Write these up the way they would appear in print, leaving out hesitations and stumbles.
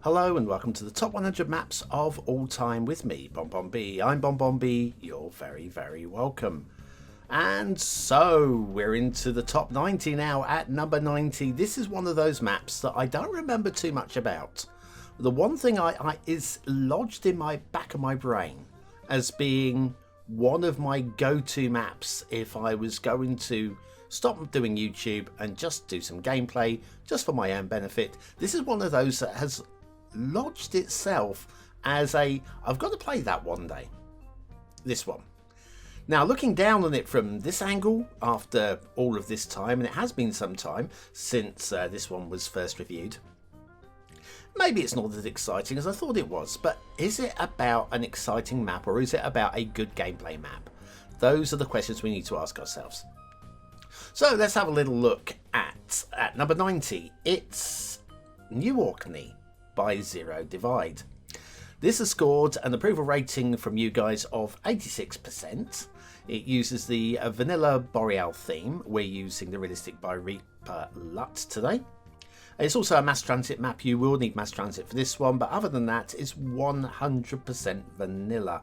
Hello and welcome to the top 100 maps of all time with me, BonBonB. I'm BonBonB, you're very, very welcome. And so we're into the top 90 now at number 90. This is one of those maps that I don't remember too much about. The one thing I is lodged in my back of my brain as being one of my go-to maps if I was going to stop doing YouTube and just do some gameplay just for my own benefit. This is one of those that has lodged itself as I've got to play that one day. This one. Now, looking down on it from this angle after all of this time, and it has been some time since this one was first reviewed, maybe it's not as exciting as I thought it was, but is it about an exciting map or is it about a good gameplay map? Those are the questions we need to ask ourselves. So let's have a little look at number 90. It's New Orkney by ZeroDivide. This has scored an approval rating from you guys of 86%. It uses the vanilla Boreal theme. We're using the realistic by Reaper LUT today. It's also a mass transit map. You will need mass transit for this one, but other than that, it's 100% vanilla.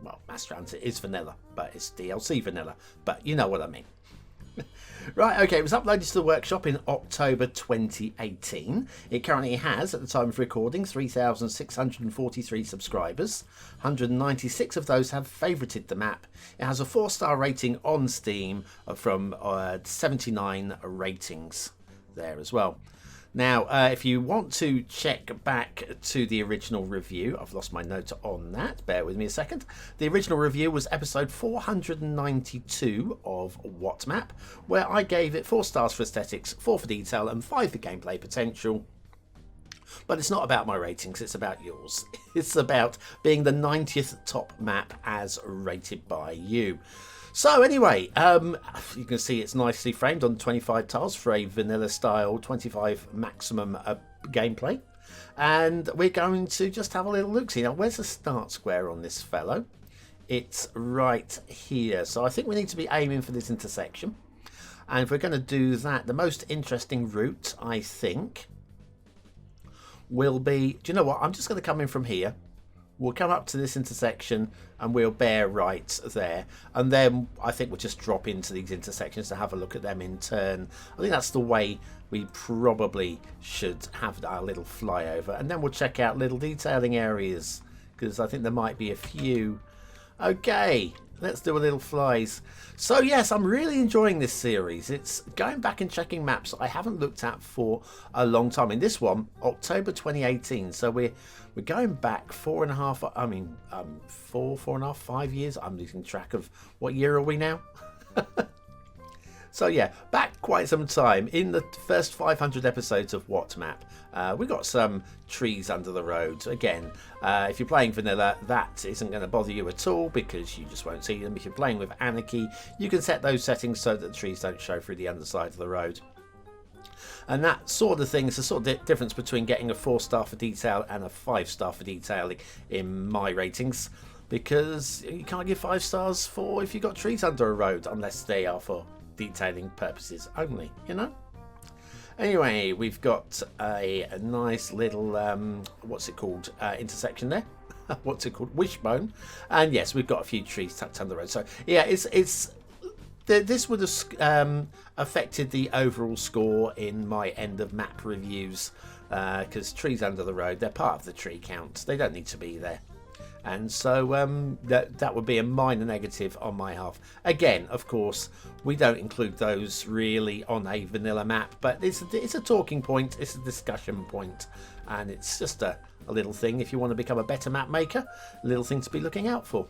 Well, mass transit is vanilla, but it's DLC vanilla, but you know what I mean. Right, okay, it was uploaded to the workshop in October 2018. It currently has, at the time of recording, 3,643 subscribers. 196 of those have favorited the map. It has a 4-star rating on Steam from 79 ratings there as well. Now, if you want to check back to the original review, I've lost my note on that, bear with me a second. The original review was episode 492 of What Map, where I gave it 4 stars for aesthetics, 4 for detail, and 5 for gameplay potential. But it's not about my ratings, it's about yours. It's about being the 90th top map as rated by you. So anyway, you can see it's nicely framed on 25 tiles for a vanilla style 25 maximum gameplay. And we're going to just have a little look-see. Now, where's the start square on this fellow? It's right here. So I think we need to be aiming for this intersection. And if we're going to do that, the most interesting route, I think, will be... Do you know what? I'm just going to come in from here. We'll come up to this intersection and we'll bear right there. And then I think we'll just drop into these intersections to have a look at them in turn. I think that's the way we probably should have our little flyover. And then we'll check out little detailing areas, because I think there might be a few. Okay, let's do a little flies. So yes, I'm really enjoying this series. It's going back and checking maps I haven't looked at for a long time. In this one, October 2018. So we're going back 5 years. I'm losing track of what year are we now. So yeah, back quite some time. In the first 500 episodes of What Map, we got some trees under the road. Again, if you're playing vanilla, that isn't going to bother you at all because you just won't see them. If you're playing with Anarchy, you can set those settings so that the trees don't show through the underside of the road. And that sort of thing is the sort of difference between getting a 4-star for detail and a 5-star for detailing in my ratings, because you can't give 5 stars for if you've got trees under a road unless they are for detailing purposes only, you know. Anyway, we've got a nice little what's it called, intersection there. What's it called, wishbone. And yes, we've got a few trees tucked under the road. So yeah, this would have affected the overall score in my end of map reviews, because trees under the road, they're part of the tree count, they don't need to be there. And so that would be a minor negative on my half. Again, of course, we don't include those really on a vanilla map, but it's a talking point, it's a discussion point, and it's just a little thing if you want to become a better map maker, a little thing to be looking out for.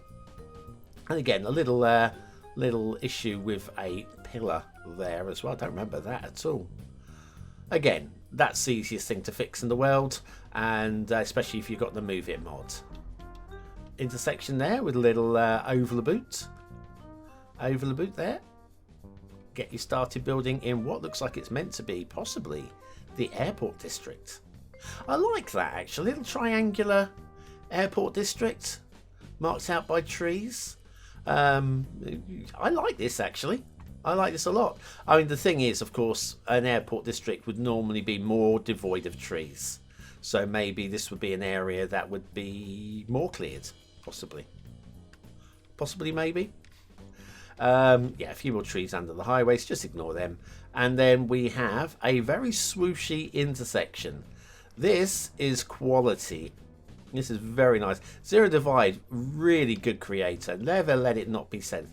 And again, a little issue with a pillar there as well. I don't remember that at all. Again, that's the easiest thing to fix in the world, and especially if you've got the Move It mod. Intersection there with a little over the boot there. Get you started building in what looks like it's meant to be possibly the airport district. I like that actually, little triangular airport district marked out by trees. I like this actually. I like this a lot. I mean, the thing is, of course, an airport district would normally be more devoid of trees. So maybe this would be an area that would be more cleared, possibly. Possibly, maybe. Yeah, a few more trees under the highways, just ignore them. And then we have a very swooshy intersection. This is quality. This is very nice. ZeroDivide, really good creator. Never let it not be said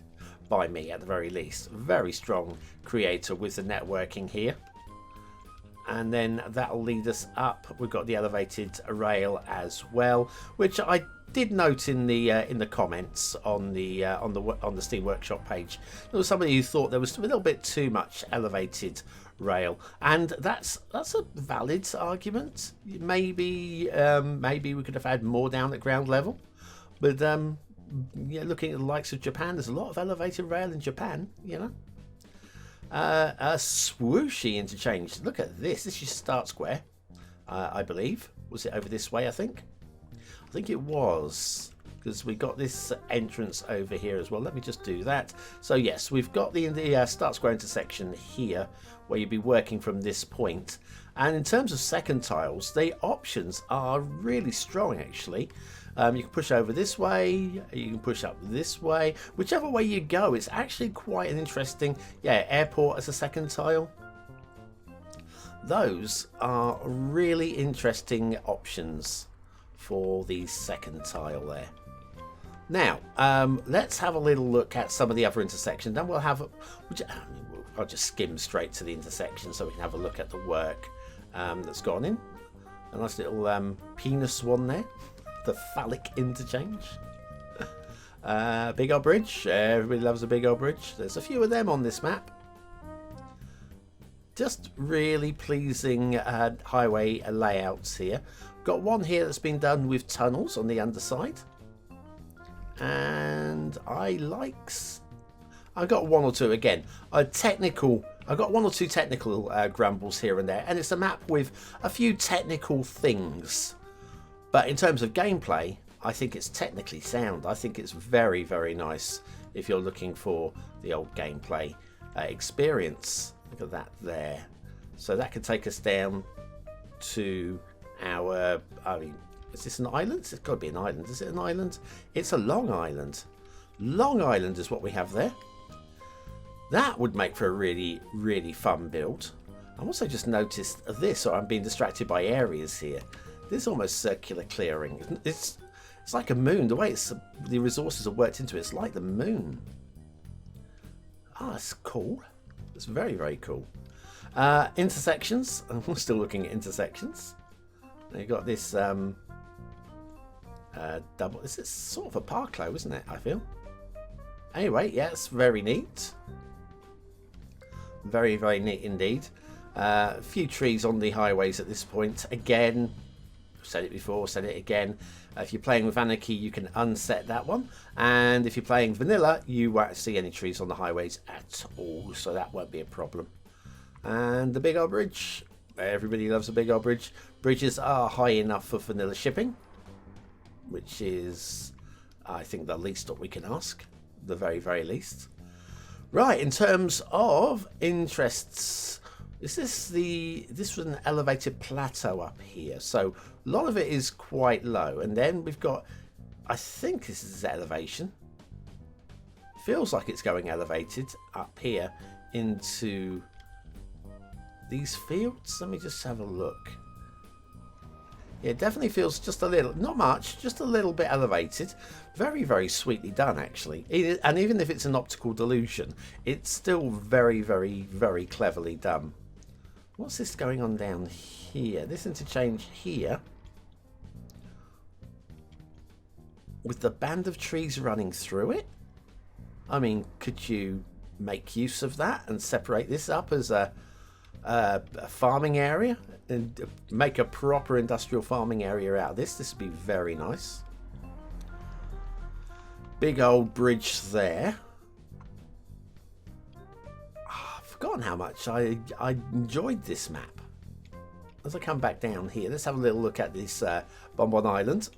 by me, at the very least. Very strong creator with the networking here. And then that'll lead us up. We've got the elevated rail as well, which I did note in the comments on the Steam Workshop page. There was somebody who thought there was a little bit too much elevated rail, and that's a valid argument. Maybe we could have had more down at ground level, but yeah, looking at the likes of Japan, there's a lot of elevated rail in Japan, you know. A swooshy interchange. Look at this. This is Start Square, I believe. Was it over this way? I think it was, because we got this entrance over here as well. Let me just do that. So yes, we've got the Start Square intersection here, where you'd be working from this point. And in terms of second tiles, the options are really strong, actually. You can push over this way, you can push up this way. Whichever way you go, it's actually quite an interesting, yeah, airport as a second tile. Those are really interesting options for the second tile there. Now, let's have a little look at some of the other intersections. Then we'll have, I'll just skim straight to the intersection so we can have a look at the work that's gone in. A nice little penis one there. The phallic interchange. Big old bridge. Everybody loves a big old bridge. There's a few of them on this map. Just really pleasing highway layouts here. Got one here that's been done with tunnels on the underside. And I've got one or two again. I've got one or two technical grumbles here and there. And it's a map with a few technical things. But in terms of gameplay, I think it's technically sound. I think it's very, very nice if you're looking for the old gameplay experience. Look at that there. So that could take us down to our, I mean, is this an island? It's got to be an island. Is it an island? It's a long island. Long Island is what we have there. That would make for a really, really fun build. I've also just noticed this, or I'm being distracted by areas here. This almost circular clearing. It's like a moon. The way the resources are worked into it, it's like the moon. Ah, that's cool. It's very, very cool. Intersections. I'm still looking at intersections. You've got this double. This is sort of a parklow, isn't it? I feel. Anyway, yeah, it's very neat. Very, very neat indeed. A few trees on the highways at this point. Again. Said it before, said it again. If you're playing with Anarchy, you can unset that one, and if you're playing vanilla, you won't see any trees on the highways at all, so that won't be a problem. And the big old bridge. Everybody loves a big old bridge. Bridges are high enough for vanilla shipping, which is, I think, the least that we can ask, the very, very least. Right, in terms of interests, this was an elevated plateau up here, so a lot of it is quite low, and then we've got, I think this is elevation. Feels like it's going elevated up here into these fields. Let me just have a look. Yeah, it definitely feels just a little, not much, just a little bit elevated. Very, very sweetly done, actually. And even if it's an optical delusion, it's still very, very, very cleverly done. What's this going on down here? This interchange here, with the band of trees running through it. I mean, could you make use of that and separate this up as a farming area and make a proper industrial farming area out of this? This would be very nice. Big old bridge there. I've forgotten how much I enjoyed this map. As I come back down here, let's have a little look at this Bonbon Island.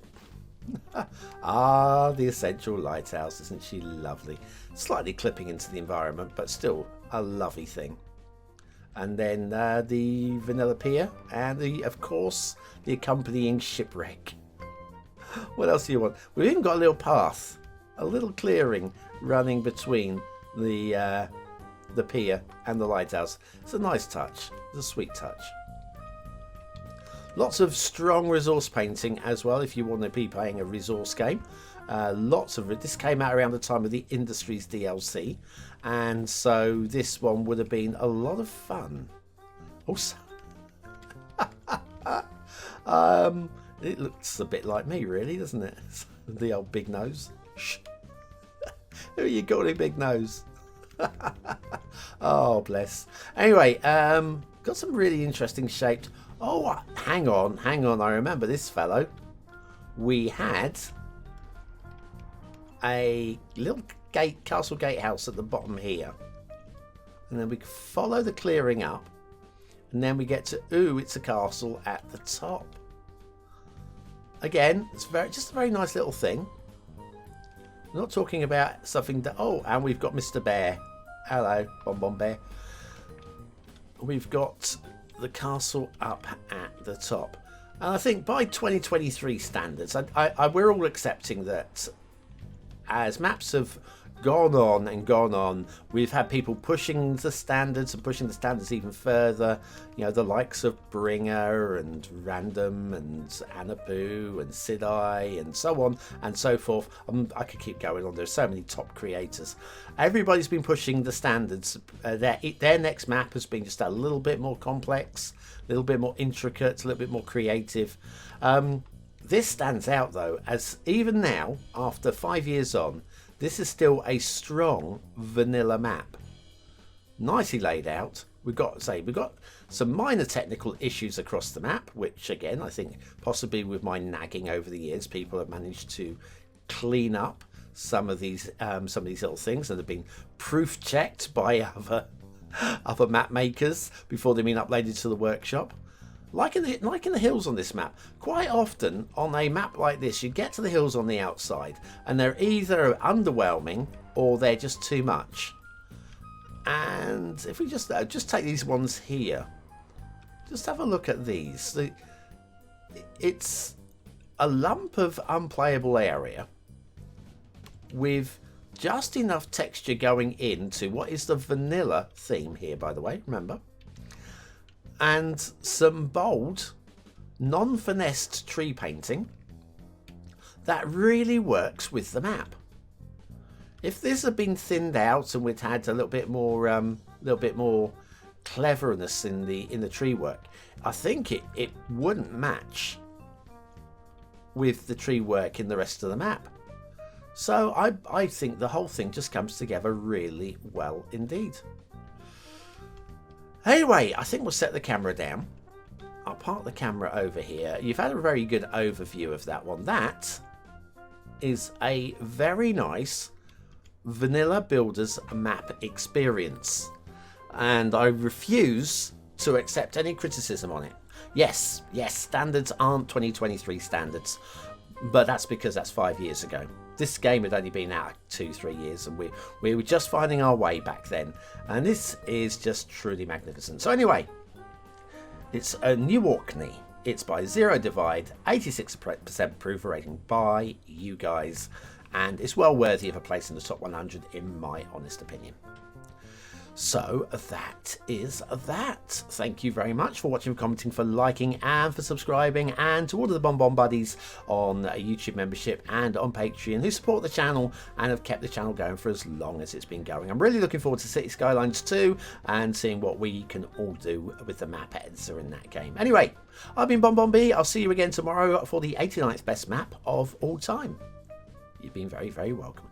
Ah, the essential lighthouse. Isn't she lovely? Slightly clipping into the environment, but still a lovely thing. And then the vanilla pier, and of course the accompanying shipwreck. What else do you want? We've even got a little path, a little clearing running between the pier and the lighthouse. It's a nice touch. It's a sweet touch. Lots of strong resource painting as well if you want to be playing a resource game. Lots of it. This came out around the time of the Industries DLC, and so this one would have been a lot of fun. Also, it looks a bit like me, really, doesn't it? The old big nose. Shh. Who are you calling big nose? Oh, bless. Anyway, got some really interesting shaped. Oh, hang on. I remember this fellow. We had a little castle gatehouse at the bottom here, and then we follow the clearing up, and then we get to it's a castle at the top. Again, it's just a very nice little thing. We're not talking about something that and we've got Mr. Bear. Hello, BonBonB. We've got the castle up at the top, and I think by 2023 standards, we're all accepting that as maps have gone on, we've had people pushing the standards even further. You know, the likes of Bringer and Random and Anapu and Sidai and so on and so forth. I could keep going on. There's so many top creators. Everybody's been pushing the standards. Their next map has been just a little bit more complex, a little bit more intricate, a little bit more creative. This stands out though, as even now, after 5 years on, this is still a strong vanilla map. Nicely laid out. We've got some minor technical issues across the map, which again, I think possibly with my nagging over the years, people have managed to clean up some of these little things that have been proof checked by other map makers before they've been uploaded to the workshop. Like in the hills on this map, quite often on a map like this, you get to the hills on the outside and they're either underwhelming or they're just too much. And if we just take these ones here, just have a look at these. It's a lump of unplayable area with just enough texture going into what is the vanilla theme here, by the way, remember? And some bold, non-finessed tree painting that really works with the map. If this had been thinned out and we'd had a little bit more cleverness in the tree work, I think it wouldn't match with the tree work in the rest of the map. So I think the whole thing just comes together really well indeed. Anyway, I think we'll set the camera down. I'll park the camera over here. You've had a very good overview of that one. That is a very nice vanilla builders map experience. And I refuse to accept any criticism on it. Yes, standards aren't 2023 standards. But that's because that's 5 years ago. This game had only been out 2-3 years, and we were just finding our way back then. And this is just truly magnificent. So anyway, it's a new Orkney. It's by ZeroDivide, 86% approval rating by you guys, and it's well worthy of a place in the top 100 in my honest opinion. So that is that. Thank you very much for watching, for commenting, for liking, and for subscribing, and to all of the BonBon buddies on YouTube membership and on Patreon who support the channel and have kept the channel going for as long as it's been going. I'm really looking forward to Cities Skylines 2 and seeing what we can all do with the map editor in that game. Anyway, I've been BonBonB. I'll see you again tomorrow for the 89th best map of all time. You've been very, very welcome.